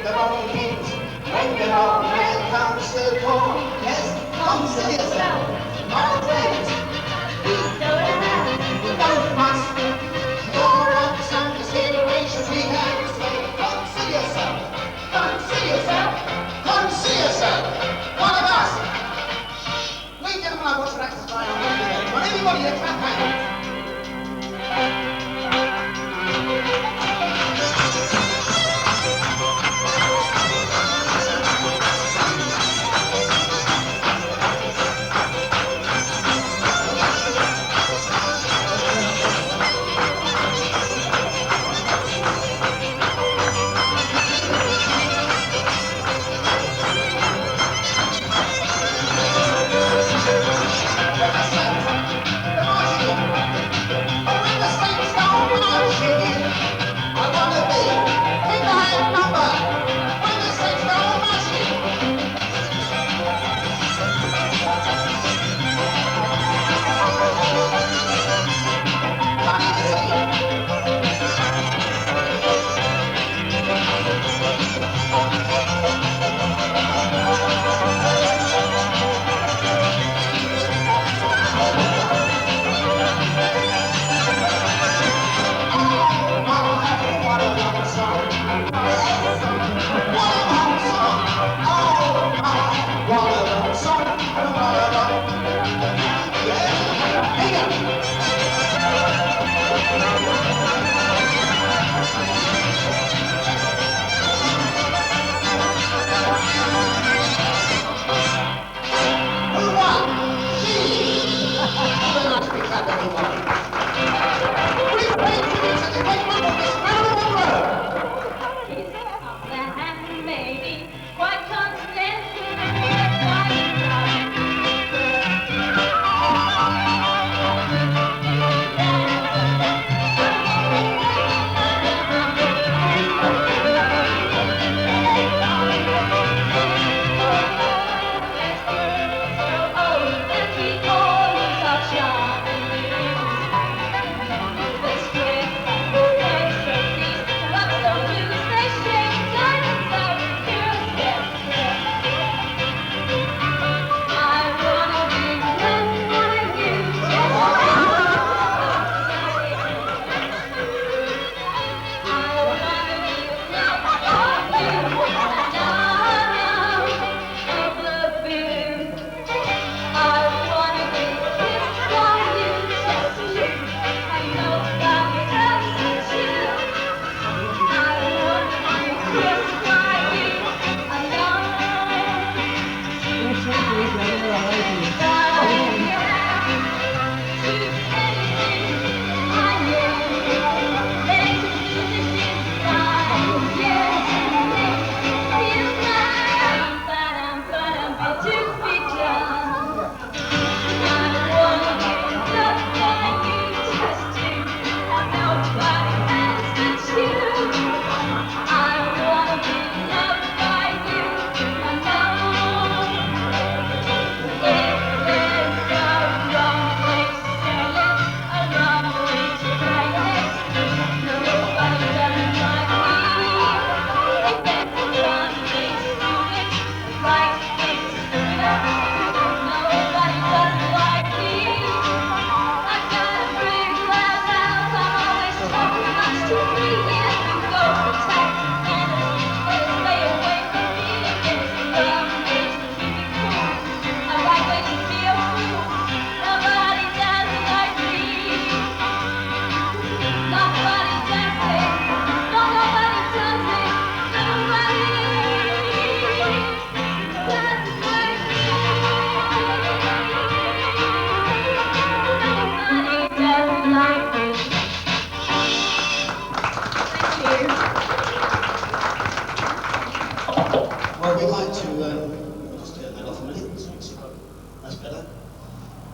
the Roman kings. When the old man comes to call, yes, come see yourself, my friends. We don't must. Your ups and considerations we have to say, come see yourself, come see yourself, come see yourself. One of us. Ladies and gentlemen, I watch for actors try on. Everybody, let's clap hands.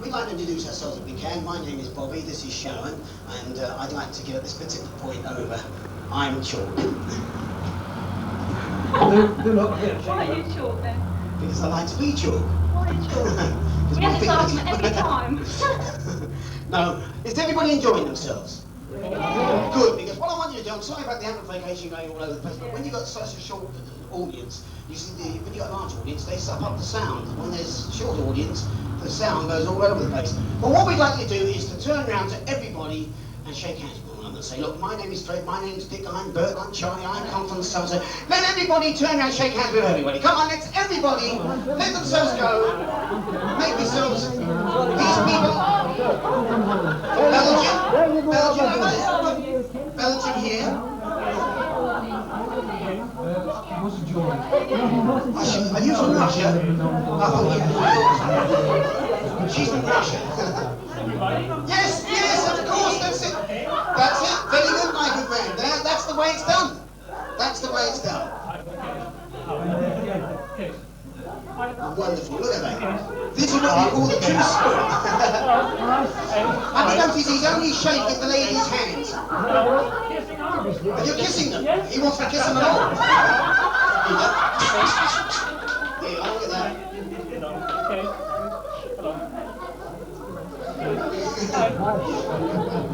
We'd like to introduce ourselves if we can. My name is Bobby, this is Sharon, and I'd like to get at this particular point over. I'm Chalk. Why are you Chalk then? Because I like to be Chalk. Why are you Chalk? We have this argument every time. No, is everybody enjoying themselves? Yeah. Good, because what I want you to do, I'm sorry about the amplification going all over the place, but when you've got such a short audience, you see, when you've got a large audience, they suck up the sound. When there's a short audience, the sound goes all over the place. But what we'd like to do is to turn around to everybody and shake hands with one another and say, look, my name is Fred, my name's Dick, I'm Bert, I'm Charlie, I come from so-and-so. Let everybody turn around and shake hands with everybody. Come on, let's everybody let themselves go. Make themselves, these people, Belgium here. Are you from Russia? Oh, yeah. She's from Russia. Yes, yes, of course, that's it. That's it. Very good, my good friend. That's the way it's done. That's the way it's done. Wonderful, look at that. This is what we call the true spirit. Have you noticed he's only shaking the lady's hands? And you're kissing them. He wants to kiss them at all. Here, look at that.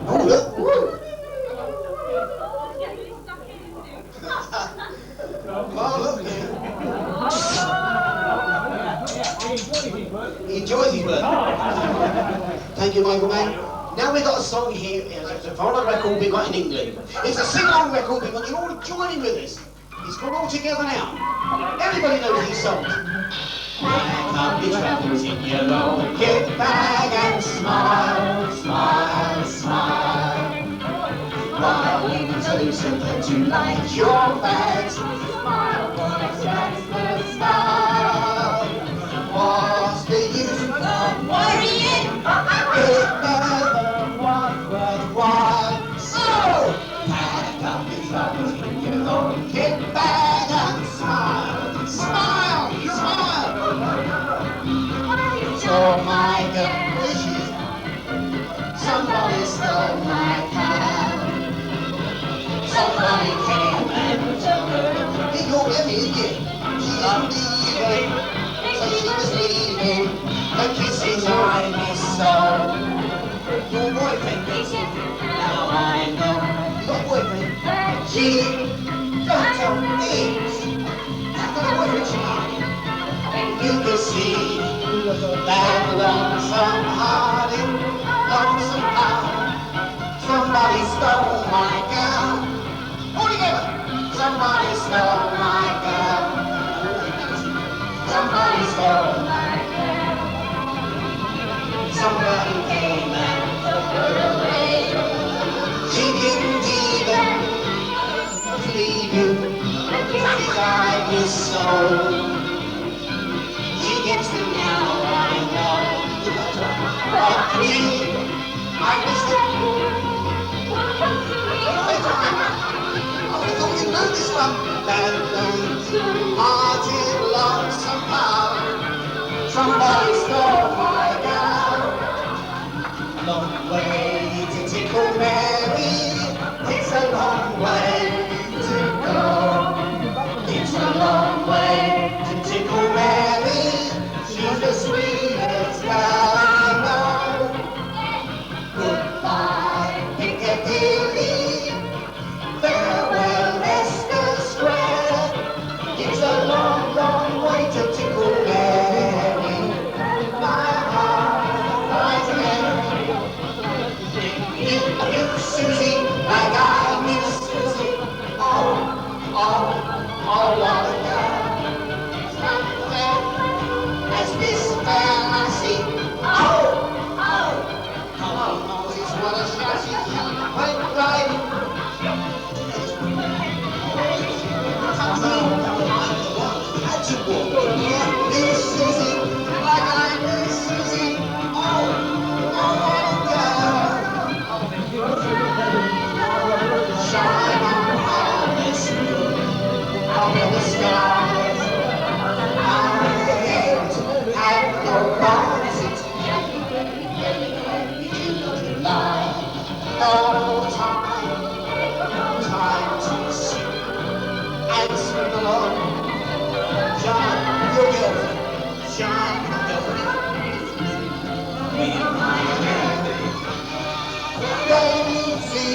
Oh, look. Woo. Oh, look. He enjoys his work. Thank you, Michael, man. Now we've got a song here. It's a follow record we've got in England. It's a sing-along record. We want you all to join in with us. It's called All Together Now. Everybody knows these songs. Happy travels in yellow. Get back and smile, smile, smile. While we tell you something to like your bags. Smile, that's the smile. What's the use of worrying? It never was worthwhile. So, pack up your troubles in yellow. Get back and smile, smile, smile. Oh my delicious. Somebody stole my cat. Somebody came and took her. He go with me again. She's leaving. So she was leaving. The kisses are in his soul. Your boyfriend is it. Now I know. You got a boyfriend? Cheating. Don't tell me. I've got a boyfriend, Charlie. You can see that lonesome hearted, lonesome heart. Somebody stole my gown. All together. Somebody stole my gown. Somebody stole my gown. Somebody came and took her away. She didn't even leave you. Inside his soul. Against me now, I know. But me, I was the fool. I thought you knew this one. That hearted lonesome heart. Somebody stole my gown. Long way to tickle Mary. It's a long way to go. It's a long way to tickle Mary. She's the sweetest girl I know. Goodbye, Piccadilly. Farewell, Leicester Square. It's a long, long way to tickle Mary. My heart flies Mary. You, Susie, like I miss Susie. Oh, what a girl. This fantasy. Oh, it's what a chassis. Right, right. Had to walk. Miss Susie, like I miss Susie. Girl. Shine on harvest moon. Up in the skies. No time to sit and swim along. Shine your girlfriend, shine your girlfriend. Be my hand. Daisy,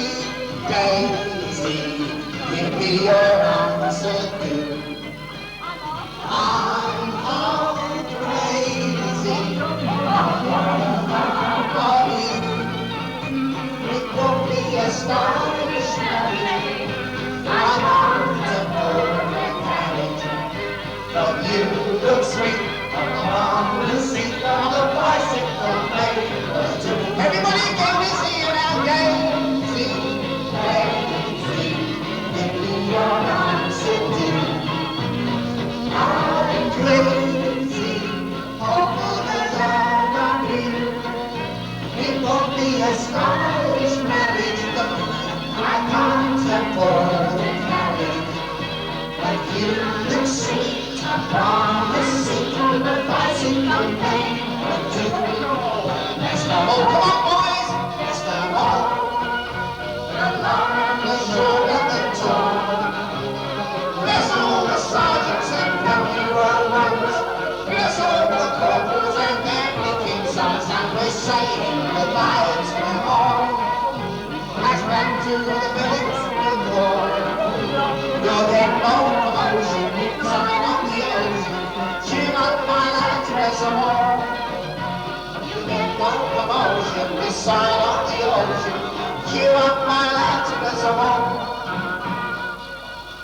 Daisy, give me your answer too. I'm all crazy for you. It won't be a stylish marriage. I want a perfect marriage. But you look sweet upon the seat of a bicycle made. Everybody go and see it out, Daisy, Daisy. Give me your arms and do. I'm crazy over the love of you. It won't be a stylish marriage, but I can't afford a carriage. But you look sweet upon the seat of a bicycle made. Let's go, come on, boys, let's go. The short of the tour. Bless all the sergeants and county roads. Bless all the corporals and their picking sons. And we're saying goodbye to them all. As back to the village before. You'll get more promotion, sign on the ocean. Cheer up my lads, bless them all. You get more promotion, we sign on the ocean. Cheer up my lads, bless them all.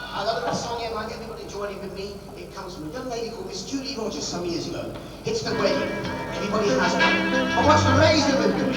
I love that song here, like everybody joining with me. It comes from a young lady called Miss Judy Rogers some years ago. It's the wedding. Everybody has one. I watched the raise the moon.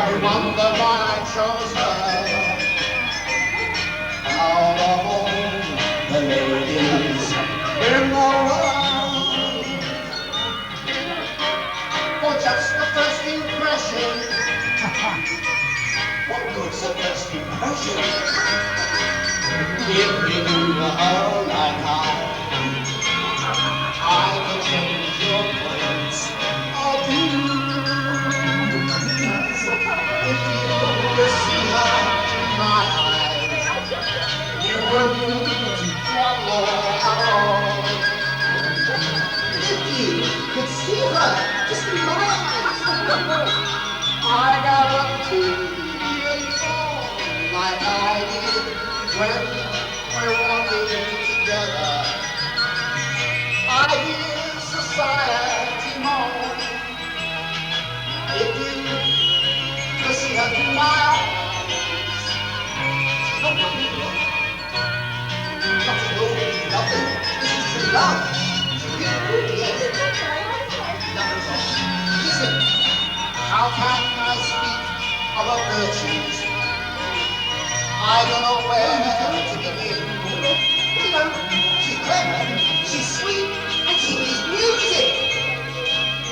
You wonder why I chose her out of all the ladies in the world. For just the first impression. What good's a first impression? If you do her like I can change your plans of view. If you see her in my eyes, you wouldn't follow at all. If you could see her just in my eyes, I got a feeling like I did when we're walking together. I hear society moan. If you could see her through my eyes, she's not one people. Nothing more, nothing. This is true love. Yes. Nothing's wrong. Listen, how can I speak of her virtues? I don't know where to begin. You know, she's clever, she's sweet, and she is music.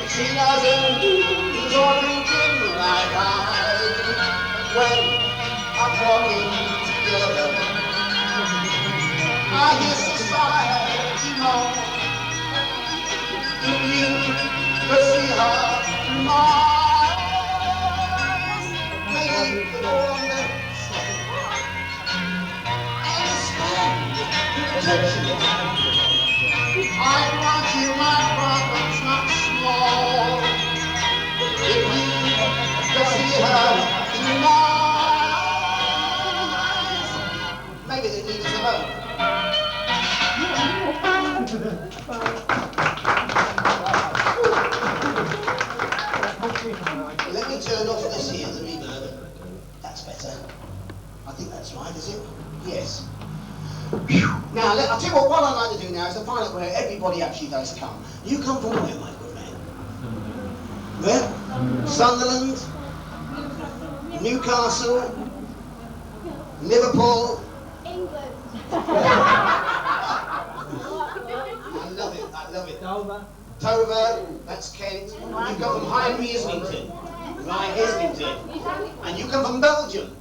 She doesn't lose or thinking like I do when I'm walking together. I hear society moan. If you could see her in my eyes, maybe you don't understand. I want you, my problem's not small. If you could see her in my eyes, maybe they need to know. Let me turn off this here, the reverb. That's better. I think that's right, is it? Yes. Now, I'll tell you what I'd like to do now is to find out where everybody actually does come. You come from where, my good man? Where? Sunderland? Newcastle? Liverpool? England. I love it, I love it. Dover, that's Kent. You come from Highbury, Islington. Right, Islington. And you come from Belgium.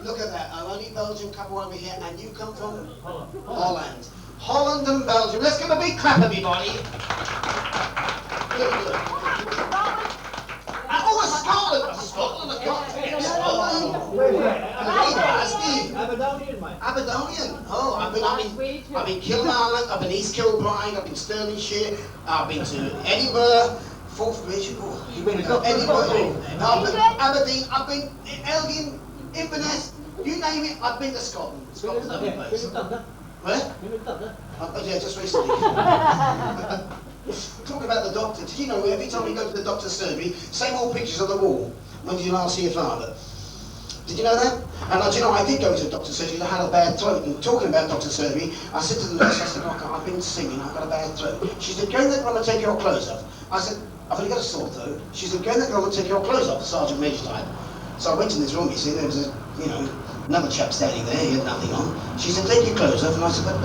Look at that, our only Belgian couple over here, and you come from Holland. Holland and Belgium. Let's give a big clap, everybody. Good, good. Oh, Scotland! Scotland, I've got Scotland. Steve. Aberdonian, mate. Aberdonian. Oh, I've been Kilmarnock, I've been East Kilbride, I've been Stirlingshire, I've been to Edinburgh, Forthbridge. Oh, you've been to Edinburgh. I've been Aberdeen, I've been Elgin, Inverness, you name it, I've been to Scotland. Scotland's a lovely place. Where? Oh, yeah, just recently. Talk about the doctor. Did you know every time you go to the doctor's surgery, same old pictures on the wall? When did you last see your father? Did you know that? And do you know, I did go to the doctor's surgery, I had a bad throat. And talking about doctor's surgery, I said to the nurse, I said, "Doctor, I've been singing, I've got a bad throat." She said, "Go in there, I'm going to take your clothes off." I said, "I've only got a sore throat." She said, "Go in there, I'm going to take your clothes off," Sergeant Major type. So I went in this room, you see, there was another chap standing there, he had nothing on. She said, "Take your clothes off," and I said, but.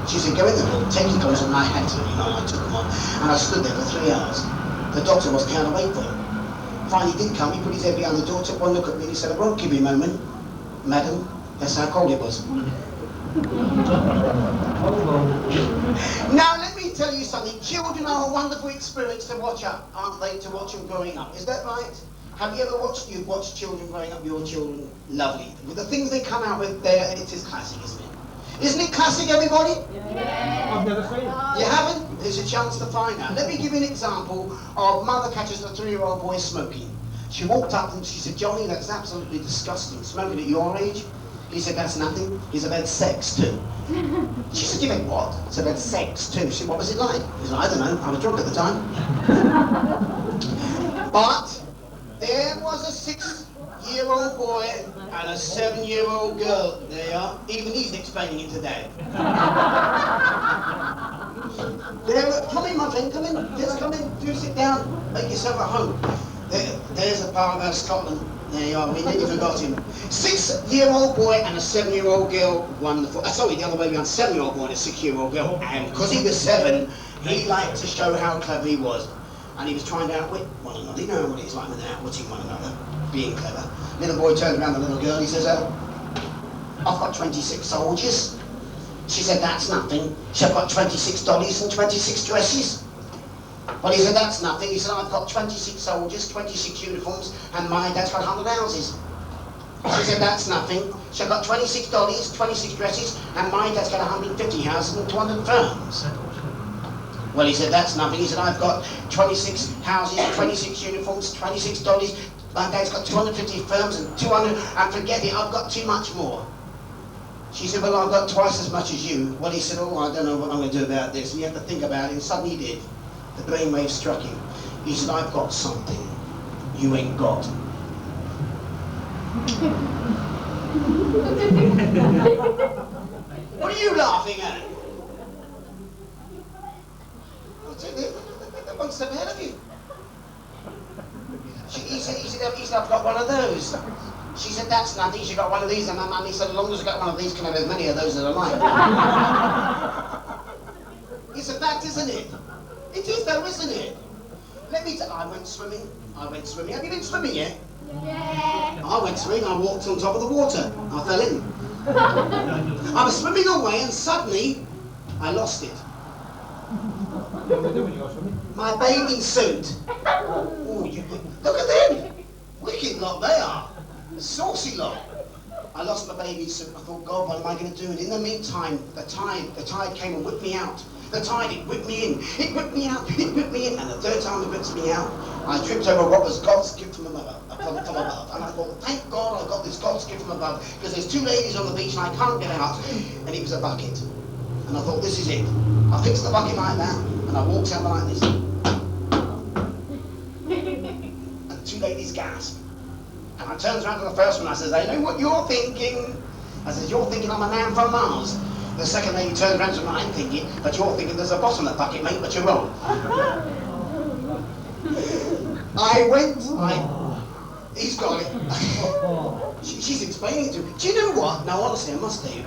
She said, "Go in there, take your clothes off," and I had to, I took them on. And I stood there for 3 hours. The doctor wasn't here to wait for him. Finally he did come, he put his head behind the door, took one look at me, and he said, "I won't give you a moment, madam." That's how cold it was. Now let me tell you something, children are a wonderful experience to watch up, aren't they, to watch them growing up, is that right? Have you ever you've watched children growing up, your children? Lovely. With the things they come out with there, it is classic, isn't it? Isn't it classic, everybody? Yeah. I've never seen it. You haven't? There's a chance to find out. Let me give you an example of mother catches a 3-year-old boy smoking. She walked up and she said, "Johnny, that's absolutely disgusting. Smoking at your age?" He said, "That's nothing. He's about sex too." She said, "You meant what?" He said, "About sex too." She said, "What was it like?" He said, "I don't know. I was drunk at the time." But there was a 6-year-old boy and a 7-year-old girl. There you are. Even he's explaining it today. Come in, my friend, come in. Just come in. Do sit down. Make yourself at home. There's a part about Scotland There you are, we nearly forgot him. 6-year-old boy and a 7-year-old girl won the... sorry, the other way around. 7-year-old boy and a 6-year-old girl. And because he was 7, he liked to show how clever he was. And he was trying to outwit one another. You know what it's like when they're outwitting one another, being clever. Little boy turned around the little girl, he says, I've got 26 soldiers. She said, that's nothing. She said, I've got 26 dollies and 26 dresses. Well, he said, that's nothing. He said, I've got 26 soldiers, 26 uniforms, and my dad's got 100 houses. She said, that's nothing. She said, I've got 26 dollies, 26 dresses, and my dad's got 150 houses and 200 firms. Well, he said, that's nothing. He said, I've got 26 houses, 26 uniforms, 26 dollies, my dad's got 250 firms and 200, and forget it, I've got too much more. She said, well, I've got twice as much as you. Well, he said, oh, I don't know what I'm going to do about this. And he had to think about it, and suddenly he did. The brainwave struck him. He said, I've got something you ain't got. What are you laughing at? They're one step ahead of you. He said, I've got one of those. She said, that's nothing. She got one of these, and he said, as long as I got one of these, can I have as many of those as I like? It's a fact, isn't it? It is though, isn't it? Let me tell you, I went swimming. Have you been swimming yet? Yeah. I went swimming, I walked on top of the water. I fell in. I was swimming away and suddenly I lost it. My bathing suit. Oh, look at them. Wicked lot they are. Saucy lot. I lost my bathing suit. I thought, God, what am I going to do? And in the meantime, the tide came and whipped me out. The tide, it whipped me in. It whipped me out. It whipped me in. And the third time it whipped me out, I tripped over what was God's gift from above. From above. And I thought, thank God I got this God's gift from above, because there's 2 ladies on the beach and I can't get out. And it was a bucket. And I thought, this is it. I fixed the bucket like that, and I walked out like this. And 2 ladies gasped. And I turns around to the first one, I says, I know what you're thinking. I says, you're thinking I'm a man from Mars. The second lady turns around to me, I'm thinking, but you're thinking there's a boss on that bucket, mate, but you're wrong. He's got it. She's explaining to me. Do you know what? Now, honestly, I must tell you,